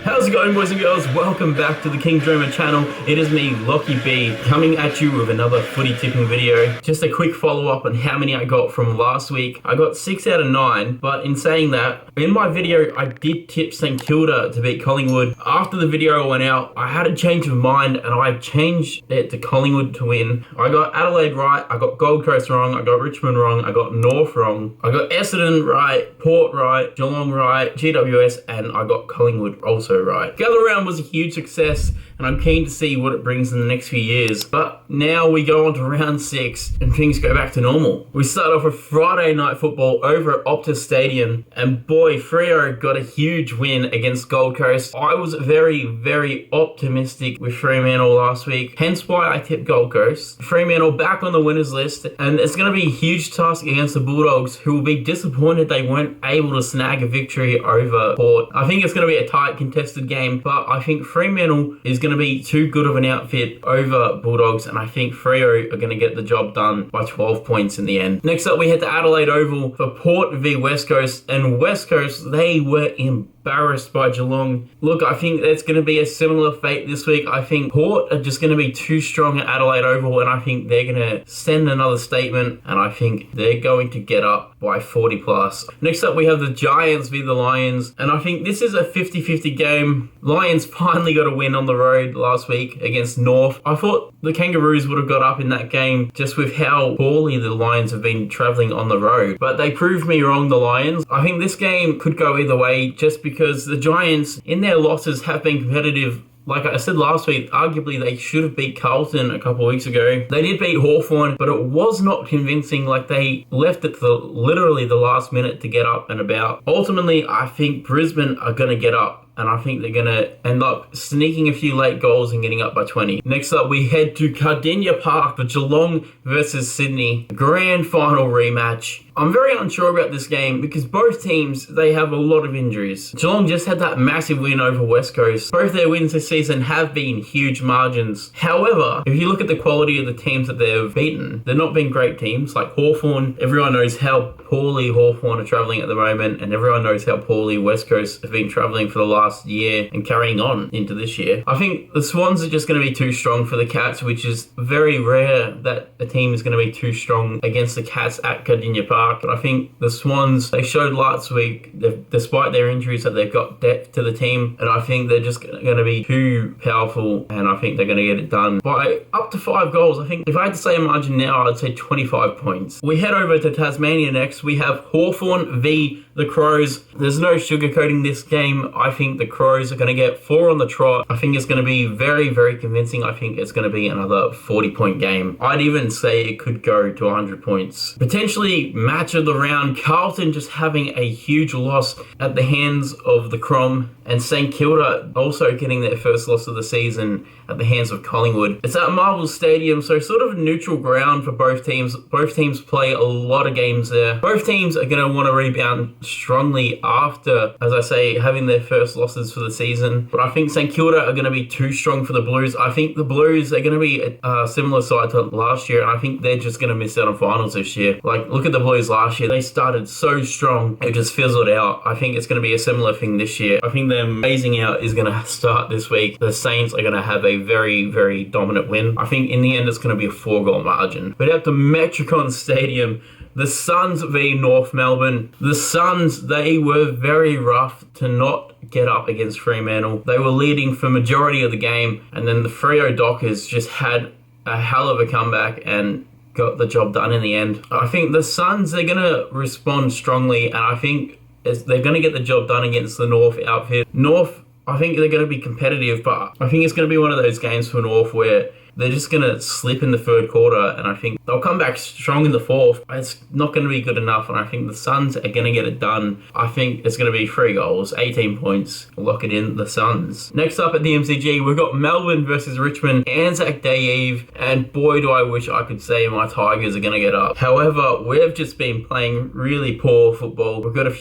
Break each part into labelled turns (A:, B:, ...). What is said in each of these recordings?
A: How's it going, boys and girls? Welcome back to the King Dreamer channel. It is me, Lockie B, coming at you with another footy tipping video. Just a quick follow-up on how many I got from last week. I got 6 out of 9, but in saying that, in my video, I did tip St Kilda to beat Collingwood. After the video went out, I had a change of mind and I changed it to Collingwood to win. I got Adelaide right, I got Gold Coast wrong, I got Richmond wrong, I got North wrong, I got Essendon right, Port right, Geelong right, GWS, and I got Collingwood also right. The other round was a huge success and I'm keen to see what it brings in the next few years. But now we go on to round 6 and things go back to normal. We start off with Friday night football over at Optus Stadium, and boy, Freo got a huge win against Gold Coast. I was very optimistic with Fremantle last week, hence why I tipped Gold Coast. Fremantle back on the winners list, and it's going to be a huge task against the Bulldogs, who will be disappointed they weren't able to snag a victory over Port. I think it's going to be a tight contested game, but I think Fremantle is going to be too good of an outfit over Bulldogs, and I think Freo are going to get the job done by 12 points in the end. Next up, we head to Adelaide Oval for Port v West Coast, and West Coast, they were embarrassed by Geelong. Look, I think it's going to be a similar fate this week. I think Port are just going to be too strong at Adelaide Oval, and I think they're going to send another statement, and I think they're going to get up by 40 plus. Next up, we have the Giants v the Lions, and I think this is a 50-50 game. Lions finally got a win on the road last week against North. I thought the Kangaroos would have got up in that game just with how poorly the Lions have been travelling on the road, but they proved me wrong, the Lions. I think this game could go either way just because the Giants in their losses have been competitive. Like I said last week, arguably they should have beat Carlton a couple of weeks ago. They did beat Hawthorn, but it was not convincing. Like, they left it to literally the last minute to get up and about. Ultimately, I think Brisbane are going to get up, and I think they're going to end up sneaking a few late goals and getting up by 20. Next up, we head to Kardinia Park for Geelong versus Sydney. Grand final rematch. I'm very unsure about this game because both teams, they have a lot of injuries. Geelong just had that massive win over West Coast. Both their wins this season have been huge margins. However, if you look at the quality of the teams that they've beaten, they're not been great teams. Like Hawthorn, everyone knows how poorly Hawthorn are travelling at the moment, and everyone knows how poorly West Coast have been travelling for the last year and carrying on into this year. I think the Swans are just going to be too strong for the Cats, which is very rare that a team is going to be too strong against the Cats at Kardinia Park. But I think the Swans, they showed last week, despite their injuries, that they've got depth to the team, and I think they're just going to be too powerful, and I think they're going to get it done by up to 5 goals. I think if I had to say a margin now, I'd say 25 points. We head over to Tasmania next. We have Hawthorn v the Crows. There's no sugarcoating this game. I think the Crows are going to get 4 on the trot. I think it's going to be very convincing. I think it's going to be another 40-point game. I'd even say it could go to 100 points. Potentially match of the round, Carlton just having a huge loss at the hands of the Crom, and St Kilda also getting their first loss of the season at the hands of Collingwood. It's at Marvel Stadium, so sort of a neutral ground for both teams. Both teams play a lot of games there. Both teams are going to want to rebound strongly after, as I say, having their first losses for the season. But I think St Kilda are going to be too strong for the Blues. I think the Blues are going to be a similar side to last year, and I think they're just going to miss out on finals this year. Like, look at the Blues last year. They started so strong, it just fizzled out. I think it's going to be a similar thing this year. I think their phasing out is going to start this week. The Saints are going to have a very dominant win. I think in the end it's going to be a 4-goal margin. But out to Metricon Stadium, the Suns v North Melbourne. The Suns, they were very rough to not get up against Fremantle. They were leading for majority of the game, and then the Freo Dockers just had a hell of a comeback and got the job done in the end. I think the Suns, they're going to respond strongly, and I think they're going to get the job done against the North outfit. North, I think they're going to be competitive, but I think it's going to be one of those games for North where they're just going to slip in the third quarter, and I think they'll come back strong in the fourth. It's not going to be good enough, and I think the Suns are going to get it done. I think it's going to be 3 goals, 18 points. Lock it in, the Suns. Next up at the MCG, we've got Melbourne versus Richmond, Anzac Day Eve, and boy do I wish I could say my Tigers are going to get up. However, we've just been playing really poor football. We've got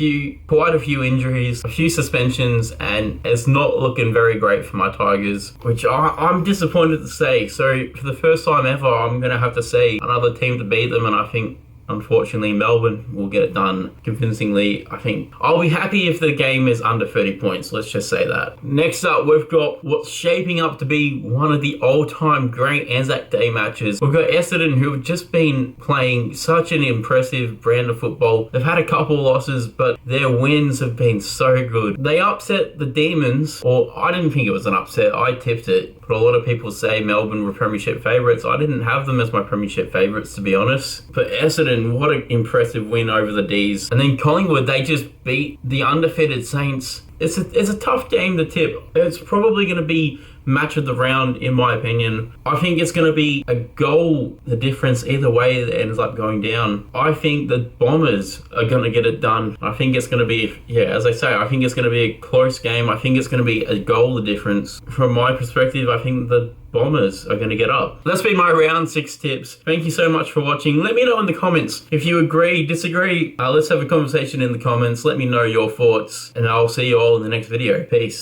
A: quite a few injuries, a few suspensions, and it's not looking very great for my Tigers, which I'm disappointed to say. So for the first time ever, I'm going to have to say another team to beat them, and I think unfortunately, Melbourne will get it done convincingly. I think I'll be happy if the game is under 30 points. Let's just say that. Next up, we've got what's shaping up to be one of the all-time great Anzac Day matches. We've got Essendon, who have just been playing such an impressive brand of football. They've had a couple losses, but their wins have been so good. They upset the Demons, or I didn't think it was an upset. I tipped it. But a lot of people say Melbourne were premiership favourites. I didn't have them as my premiership favourites, to be honest. But Essendon, what an impressive win over the D's. And then Collingwood, they just beat the undefeated Saints. It's a tough game to tip. It's probably going to be match of the round, in my opinion. I think it's going to be a goal, the difference either way that ends up going down. I think the Bombers are going to get it done. I think it's going to be, as I say, I think it's going to be a close game. I think it's going to be a goal, the difference. From my perspective, I think the Bombers are going to get up. That's been my round 6 tips. Thank you so much for watching. Let me know in the comments if you agree, disagree. Let's have a conversation in the comments. Let me know your thoughts, and I'll see you all in the next video. Peace.